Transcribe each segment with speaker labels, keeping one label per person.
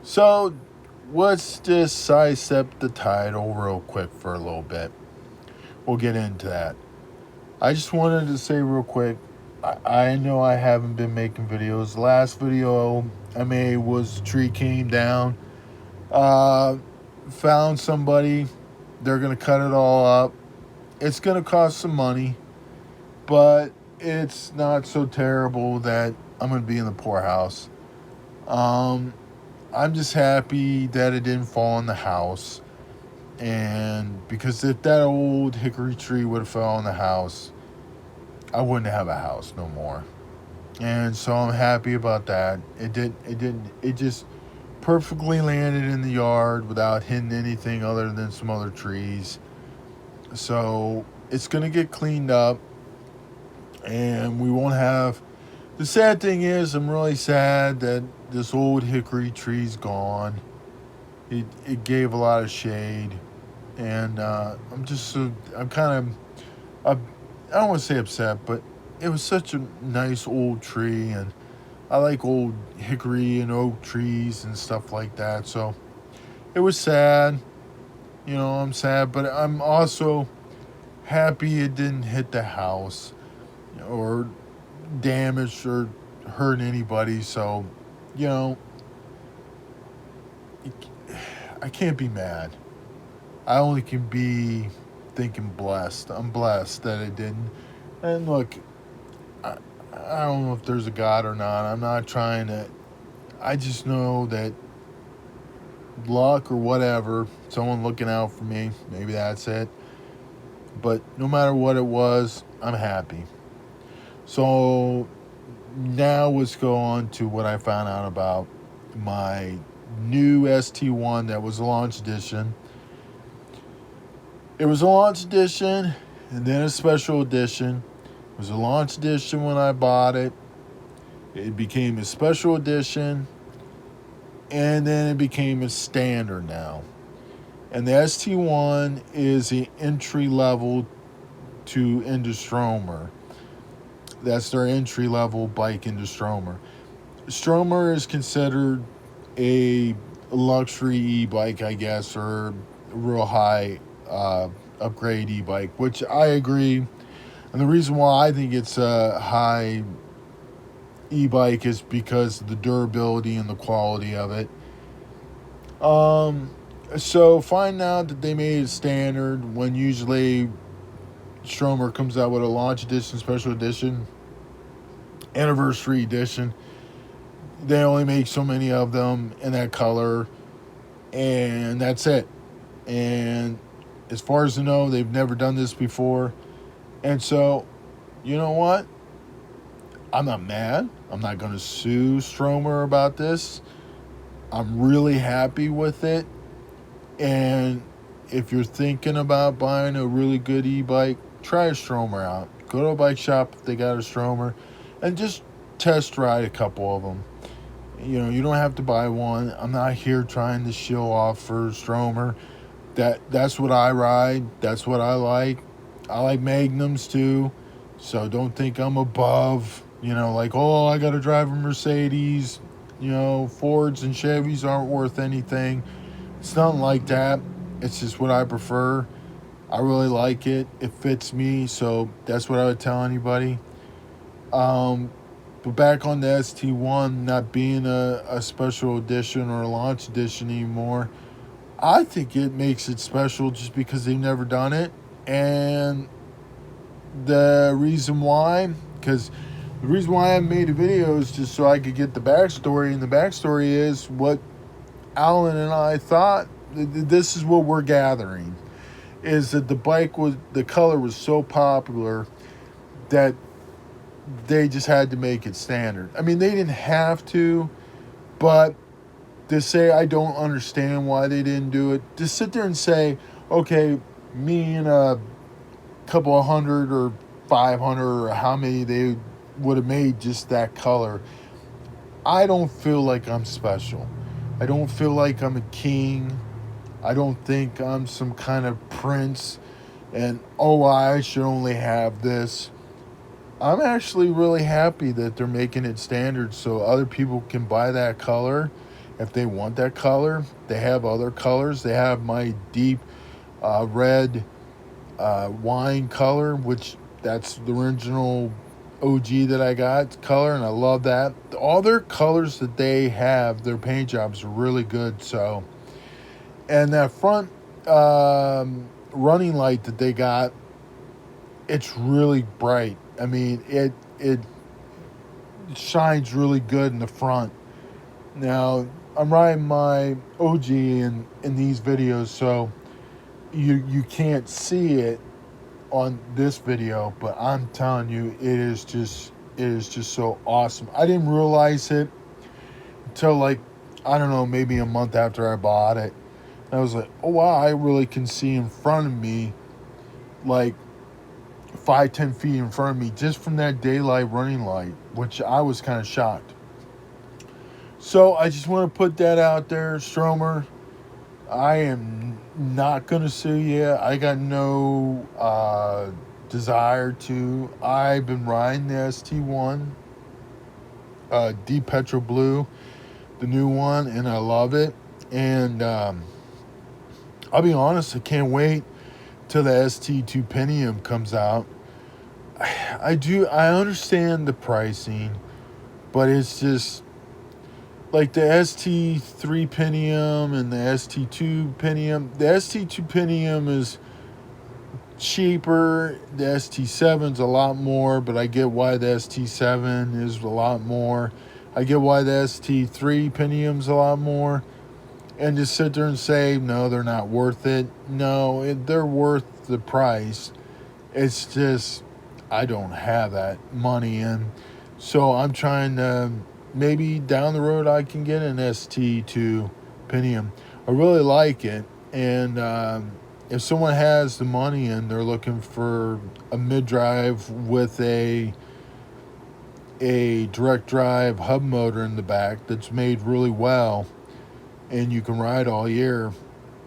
Speaker 1: So let's just sidestep the title real quick for a little bit. We'll get into that. I just wanted to say real quick, I know I haven't been making videos. The last video I made was the tree came down, uh, found somebody, they're going to cut it all up. It's going to cost some money, but it's not so terrible that I'm going to be in the poorhouse. Um, I'm just happy that it didn't fall in the house. And because if that old hickory tree would have fell in the house, I wouldn't have a house no more. And so I'm happy about that. It just perfectly landed in the yard without hitting anything other than some other trees. So it's gonna get cleaned up and we won't have. The sad thing is, I'm really sad that this old hickory tree's gone. It gave a lot of shade, and I'm kind of, I don't want to say upset, but it was such a nice old tree, and I like old hickory and oak trees and stuff like that. So it was sad. I'm sad, but I'm also happy it didn't hit the house or damage or hurt anybody. So, you know, I can't be mad. I only can be thinking blessed. I'm blessed that it didn't. And look, I, I don't know if there's a God or not. I'm not trying to. I just know that luck or whatever, someone looking out for me, maybe that's it. But no matter what it was, I'm happy. So now let's go on to what I found out about my new ST1 that was a launch edition. It was a launch edition and then a special edition. It was a launch edition when I bought it. It became a special edition and then it became a standard now. And the ST1 is the entry level to Industromer. That's their entry level bike into Stromer. Stromer is considered a luxury e-bike, I guess, or a real high upgrade e-bike, which I agree. And the reason why I think it's a high e-bike is because of the durability and the quality of it. So find out that they made it standard when usually Stromer comes out with a launch edition, special edition, anniversary edition. They only make so many of them in that color, and that's it. And as far as I know, they've never done this before. And so, you know what? I'm not mad. I'm not going to sue Stromer about this. I'm really happy with it. And if you're thinking about buying a really good e-bike, try a Stromer out. Go to a bike shop if they got a Stromer and just test ride a couple of them. You don't have to buy one. I'm not here trying to show off for Stromer. That's what I ride. That's what I like. I like Magnums too. So don't think I'm above, like, oh, I got to drive a Mercedes. Fords and Chevys aren't worth anything. It's nothing like that. It's just what I prefer. I really like it. It fits me. So that's what I would tell anybody. But back on the ST1 not being a special edition or a launch edition anymore, I think it makes it special just because they've never done it. And the reason why, because the reason why I made a video is just so I could get the backstory. And the backstory is what Alan and I thought. This is what we're gathering. Is that the color was so popular that they just had to make it standard. I mean, they didn't have to, but to say I don't understand why they didn't do it, just sit there and say, okay, me and a couple of hundred or 500 or how many they would have made just that color. I don't feel like I'm special. I don't feel like I'm a king. I don't think I'm some kind of prince and, oh, I should only have this. I'm actually really happy that they're making it standard so other people can buy that color If they want that color, they have other colors. They have my deep red wine color, which that's the original OG that I got color, and I love that. All their colors that they have, their paint jobs are really good. So, and that front running light that they got, it's really bright. I mean, it shines really good in the front. Now, I'm riding my OG in these videos, so you can't see it on this video, but I'm telling you, it is just so awesome. I didn't realize it until, like, I don't know, maybe a month after I bought it. I was like, oh wow, I really can see in front of me, like 5-10 feet in front of me, just from that daylight running light, which I was kind of shocked. So I just want to put that out there, Stromer. I am not going to sue you. I got no desire to. I've been riding the ST1, Deep Petro Blue, the new one, and I love it. And I'll be honest, I can't wait till the ST2 Pentium comes out. I understand the pricing, but it's just like the ST3 Pentium and the ST2 Pentium. The ST2 Pentium is cheaper. The ST7's a lot more, but I get why the ST7 is a lot more. I get why the ST3 Pentium's a lot more. And just sit there and say, no, they're not worth it. No, they're worth the price. It's just, I don't have that money. And so I'm trying to, maybe down the road I can get an ST2 Pentium. I really like it. And if someone has the money and they're looking for a mid-drive with a direct drive hub motor in the back that's made really well and you can ride all year,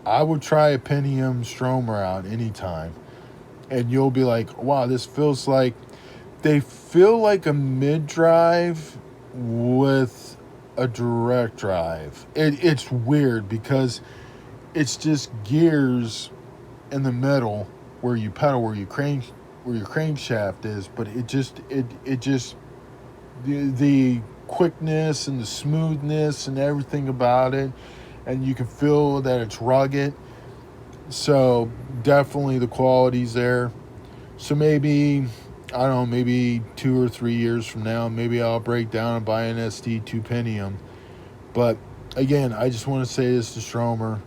Speaker 1: I would try a Pentium Stromer out anytime. And you'll be like, wow, this feels like, they feel like a mid-drive with a direct drive. It's weird because it's just gears in the middle where you pedal, where your crankshaft is, but it just the quickness and the smoothness and everything about it, and you can feel that it's rugged. So definitely the quality's there. So maybe, I don't know, maybe 2 or 3 years from now, maybe I'll break down and buy an ST2 Pentium. But again, I just want to say this to Stromer.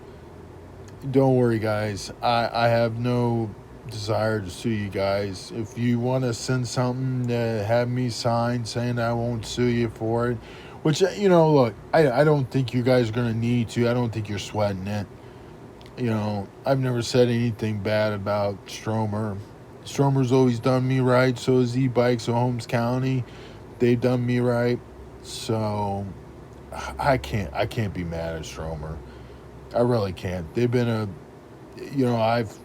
Speaker 1: Don't worry, guys. I have no desire to sue you guys. If you want to send something to have me sign saying I won't sue you for it, which, look, I don't think you guys are going to need to. I don't think you're sweating it. I've never said anything bad about Stromer. Stromer's always done me right. So is E-Bikes of Holmes County. They've done me right. So I can't be mad at Stromer. I really can't. They've been I've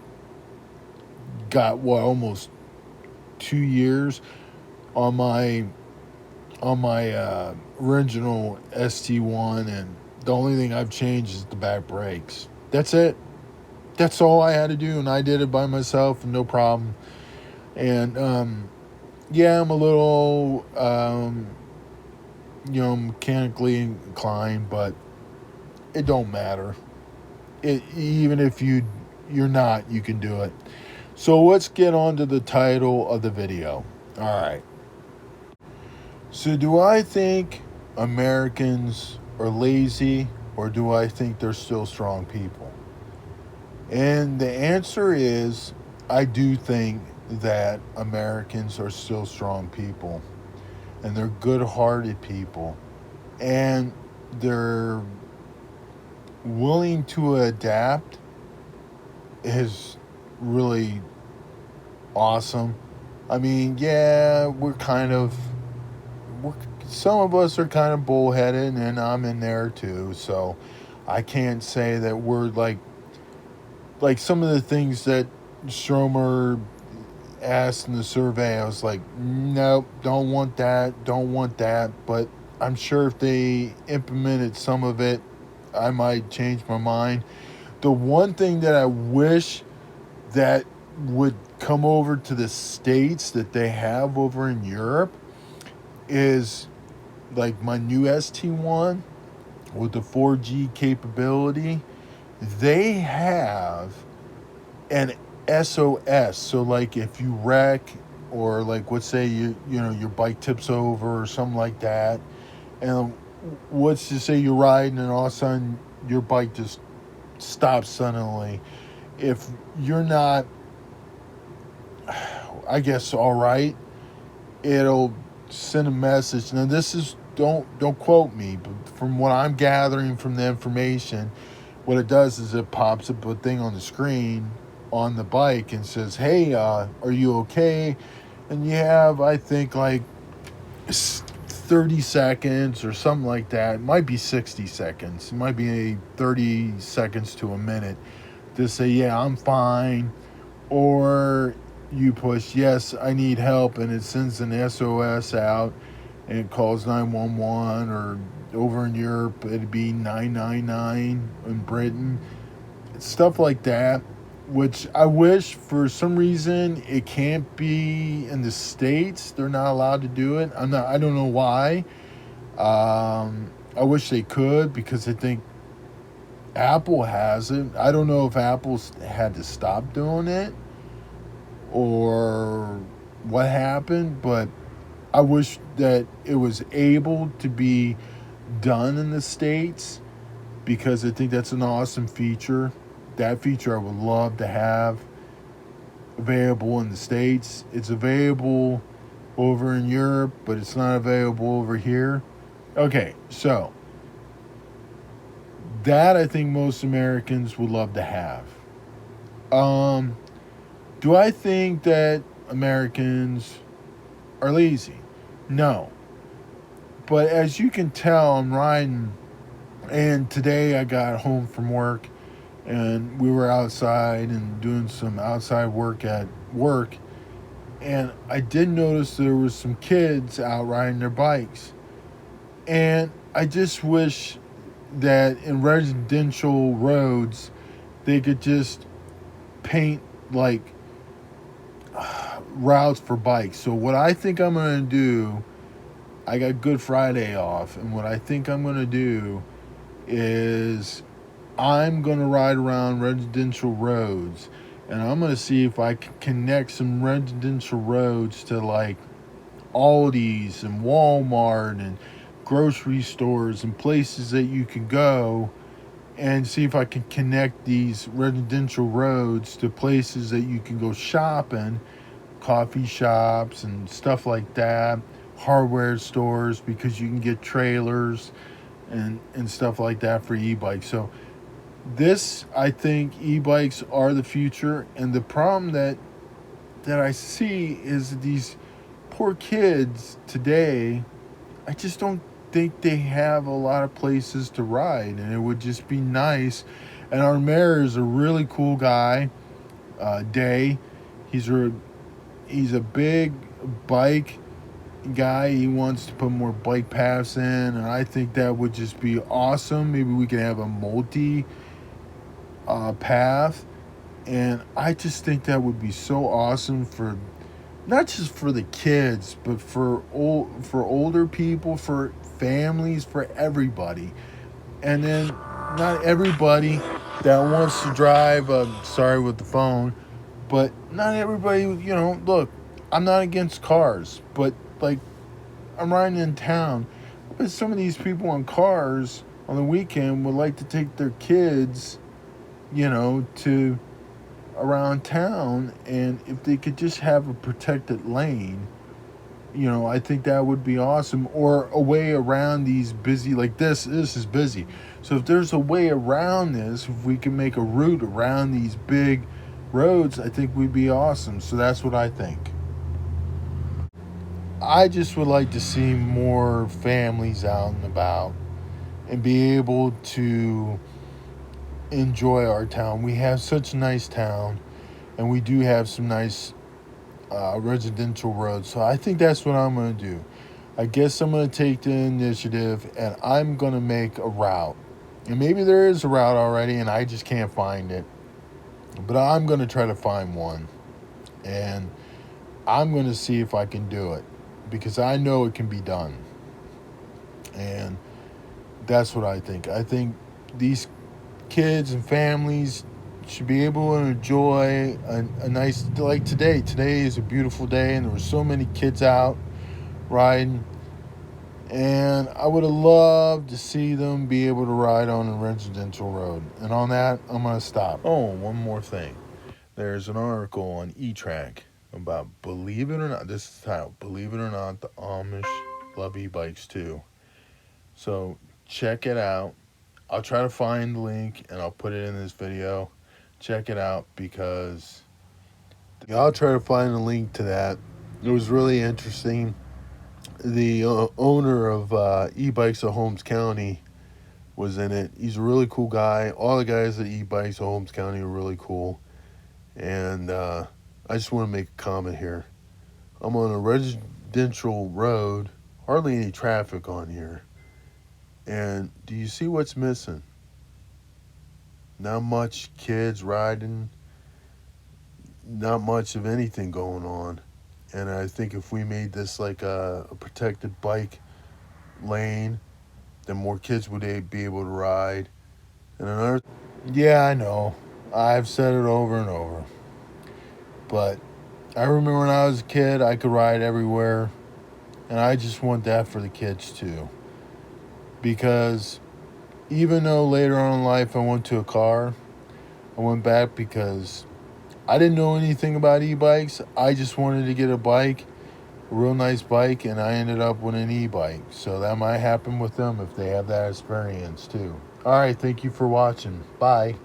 Speaker 1: got almost 2 years on my original ST1, and the only thing I've changed is the back brakes. That's it. That's all I had to do, and I did it by myself, and no problem. And yeah, I'm a little mechanically inclined, but it don't matter. Even if you're not, you can do it. So let's get on to the title of the video. All right. So do I think Americans are lazy, or do I think they're still strong people? And the answer is, I do think that Americans are still strong people, and they're good-hearted people, and they're willing to adapt is really awesome. I mean, yeah, some of us are kind of bullheaded, and I'm in there too, so I can't say that we're like some of the things that Stromer asked in the survey. I was like, nope, don't want that, but I'm sure if they implemented some of it, I might change my mind. The one thing that I wish that would come over to the States that they have over in Europe is like my new ST1 with the 4G capability. They have an SOS. So like if you wreck or like let's say your bike tips over or something like that, and what's to say you're riding and all of a sudden your bike just stops suddenly. If you're not, I guess, all right, it'll send a message. Now this is don't quote me, but from what I'm gathering from the information, what it does is it pops up a thing on the screen on the bike and says, "Hey, are you okay?" And you have, I think, like 30 seconds or something like that. It might be 60 seconds. It might be 30 seconds to a minute to say, "Yeah, I'm fine," or you push yes, I need help, and it sends an SOS out and it calls 911, or over in Europe it'd be 999 in Britain, stuff like that, which I wish for some reason it can't be in the States. They're not allowed to do it. I don't know why. I wish they could, because I think Apple has it. I don't know if Apple's had to stop doing it or what happened, but I wish that it was able to be done in the States, because I think that's an awesome feature. That feature I would love to have available in the States. It's available over in Europe, but it's not available over here. Okay, so that I think most Americans would love to have. Um, do I think that Americans are lazy? No. But as you can tell, I'm riding, and today I got home from work and we were outside and doing some outside work at work, and I did notice there was some kids out riding their bikes. And I just wish that in residential roads they could just paint like routes for bikes. So what I think I'm going to do, I got Good Friday off, and what I think I'm going to do is I'm going to ride around residential roads, and I'm going to see if I can connect some residential roads to like Aldi's and Walmart and grocery stores and places that you can go, and see if I can connect these residential roads to places that you can go shopping, coffee shops and stuff like that, hardware stores, because you can get trailers and stuff like that for e-bikes. So this, I think e-bikes are the future, and the problem that I see is these poor kids today, I just don't think they have a lot of places to ride, and it would just be nice. And our mayor is a really cool guy, Day. He's a big bike guy. He wants to put more bike paths in, and I think that would just be awesome. Maybe we can have a multi path, and I just think that would be so awesome for not just for the kids, but for older people, for families, for everybody. And then not everybody that wants to drive. Sorry with the phone, but not everybody. Look, I'm not against cars, but like I'm riding in town, but some of these people in cars on the weekend would like to take their kids, to around town, and if they could just have a protected lane, I think that would be awesome. Or a way around these busy, like this is busy. So if there's a way around this, if we can make a route around these big roads, I think we'd be awesome. So that's what I think. I just would like to see more families out and about and be able to enjoy our town. We have such a nice town, and we do have some nice residential roads. So I think that's what I'm going to do. I guess I'm going to take the initiative and I'm going to make a route. And maybe there is a route already and I just can't find it. But I'm going to try to find one. And I'm going to see if I can do it. Because I know it can be done. And that's what I think. I think these kids and families should be able to enjoy a nice, like today. Today is a beautiful day and there were so many kids out riding. And I would have loved to see them be able to ride on a residential road. And on that, I'm going to stop. Oh, one more thing. There's an article on eTrack about, believe it or not, this is the title, believe it or not, the Amish love e-bikes too. So check it out. I'll try to find the link and I'll put it in this video. Check it out because I'll try to find a link to that. It was really interesting. The owner of e-bikes of Holmes County was in it. He's a really cool guy. All the guys at e-bikes of Holmes County are really cool. And I just want to make a comment here. I'm on a residential road, hardly any traffic on here. And do you see what's missing? Not much kids riding, not much of anything going on. And I think if we made this like a protected bike lane, then more kids would be able to ride. And another, yeah, I know, I've said it over and over, but I remember when I was a kid, I could ride everywhere, and I just want that for the kids too. Because even though later on in life I went to a car, I went back because I didn't know anything about e-bikes. I just wanted to get a bike, a real nice bike, and I ended up with an e-bike. So that might happen with them if they have that experience too. All right, thank you for watching. Bye.